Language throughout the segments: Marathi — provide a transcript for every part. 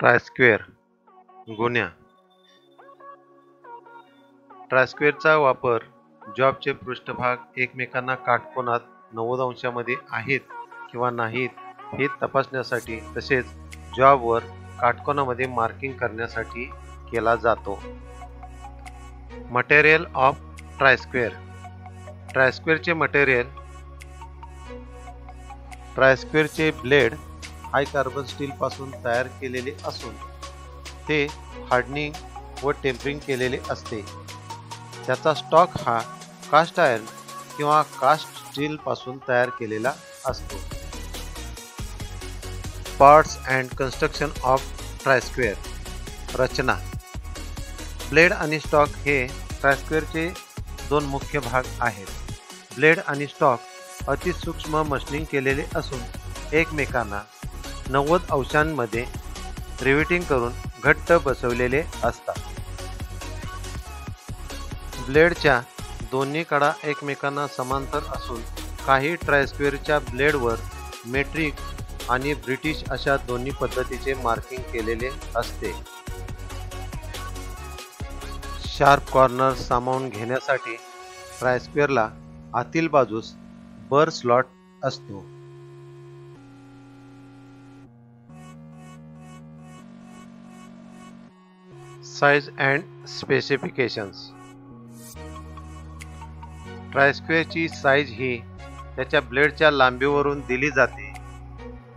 ट्रायस्क्वेअर गुन्ह्या. ट्रायस्क्वेअरचा वापर जॉबचे पृष्ठभाग एकमेकांना काटकोनात 90 अंशामध्ये आहेत किंवा नाहीत हे तपासण्यासाठी तसेच जॉबवर काटकोनामध्ये मार्किंग करण्यासाठी केला जातो. Material of try square. ट्रायस्क्वेअरचे मटेरियल. ट्रायस्क्वेअरचे ब्लेड हाय कार्बन स्टील पासून तयार केलेले असून ते हार्डनिंग व टेम्परिंग केलेले असते. त्याचा स्टॉक हा कास्ट आयर्न किंवा कास्ट स्टील पासून तयार केलेला असतो. Parts and construction of try square. रचना. ब्लेड आणि स्टॉक हे ट्रायस्क्वेअरचे दोन मुख्य भाग आहेत. ब्लेड आणि स्टॉक अतिसूक्ष्म मशीनिंग केलेले असून एकमेकांना 90 अंशांमध्ये रिव्हेटिंग करून घट्ट बसवलेले असतात. ब्लेडच्या दोन्ही कडा एकमेकांना समांतर असून काही ट्रायस्क्वेअरच्या ब्लेडवर मेट्रिक आणि ब्रिटिश अशा दोन्ही पद्धतीचे मार्किंग केलेले असते. शार्प कॉर्नर सामावून घेण्यासाठी ट्रायस्क्वेअरला आतील बाजूस बर स्लॉट असतो. Size and specifications. ट्रायस्क्वेअरची साइज ही त्याच्या ब्लेडच्या लांबीवरून दिली जाते.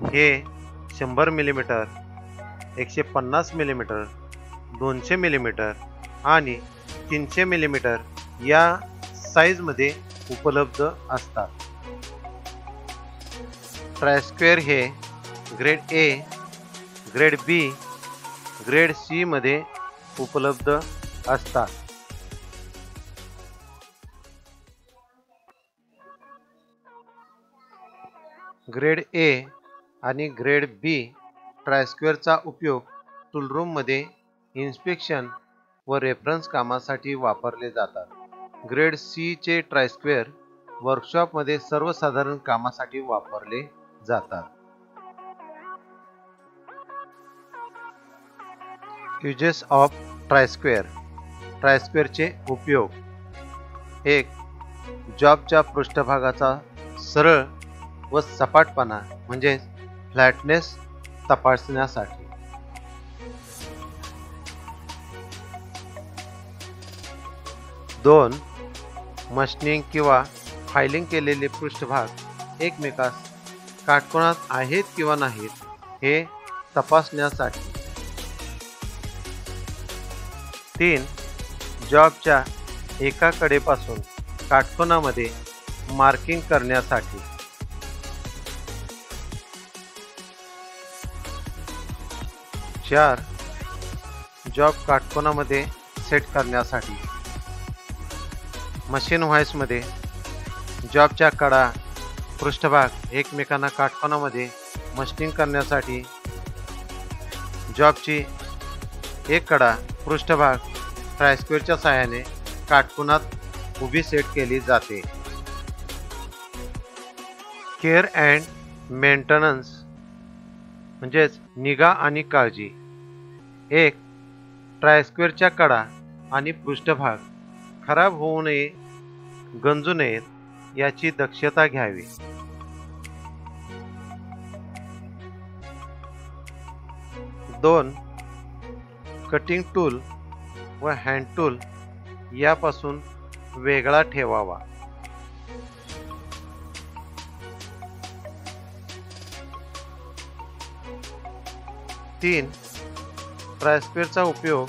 हे 100 मिमी, 150 मिमी, 200 मिमी आणि 300 मिमी या साइजमध्ये उपलब्ध असतात. ट्रायस्क्वेअर हे grade A, grade B, grade C मध्ये उपलब्ध असतात. ग्रेड ए आणि ग्रेड बी ट्रायस्क्वेअरचा उपयोग टूलरूममध्ये इन्स्पेक्शन व रेफरन्स कामासाठी वापरले जातात. ग्रेड सी चे ट्रायस्क्वेअर वर्कशॉपमध्ये सर्वसाधारण कामासाठी वापरले जातात. Uses of try square. ट्रायस्क्वेअरचे उपयोग. 1. जॉबच्या पृष्ठभागाचा सरळ व सपाटपणा म्हणजे फ्लॅटनेस तपासण्यासाठी. 2. मशीनिंग किंवा फायलिंग केलेले पृष्ठभाग एकमेकास काटकोनात आहेत किंवा नाहीत हे तपासण्यासाठी. 3. जॉबच्या एका कडेपासून काटकोनामध्ये मार्किंग करण्यासाठी. 4. जॉब काटकोनामध्ये सेट करण्यासाठी. मशीन व्हाईसमध्ये जॉबच्या कडा पृष्ठभाग एकमेकांना काटकोनामध्ये मशीनिंग करण्यासाठी जॉबची एक कडा पृष्ठभाग ट्रायस्क्वेअरच्या सहाय्याने काटकोनात उभी सेट केली जाते. केअर अँड मेंटेनन्स म्हणजेच निगा आणि काळजी. 1. ट्रायस्क्वेअरच्या कडा आणि पृष्ठभाग खराब होऊ नये, गंजू नयेत याची दक्षता घ्यावी. 2. कटिंग टूल व हँड टूल यापासून वेगळा ठेवावा. 3. ट्रायस्क्वेअरचा उपयोग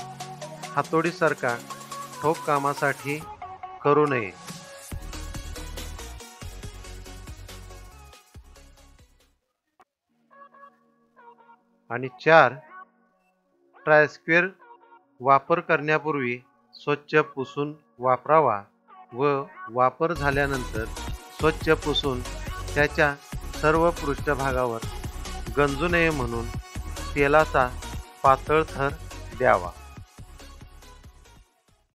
हातोडीसारखा ठोक कामासाठी करू नये. आणि 4. ट्रायस्क्वेअर वापर करण्यापूर्वी स्वच्छ पुसून वापरावा व वापर झाल्यानंतर स्वच्छ पुसून त्याच्या सर्व पृष्ठभागावर गंजू नये म्हणून तेलाचा पातळ थर द्यावा.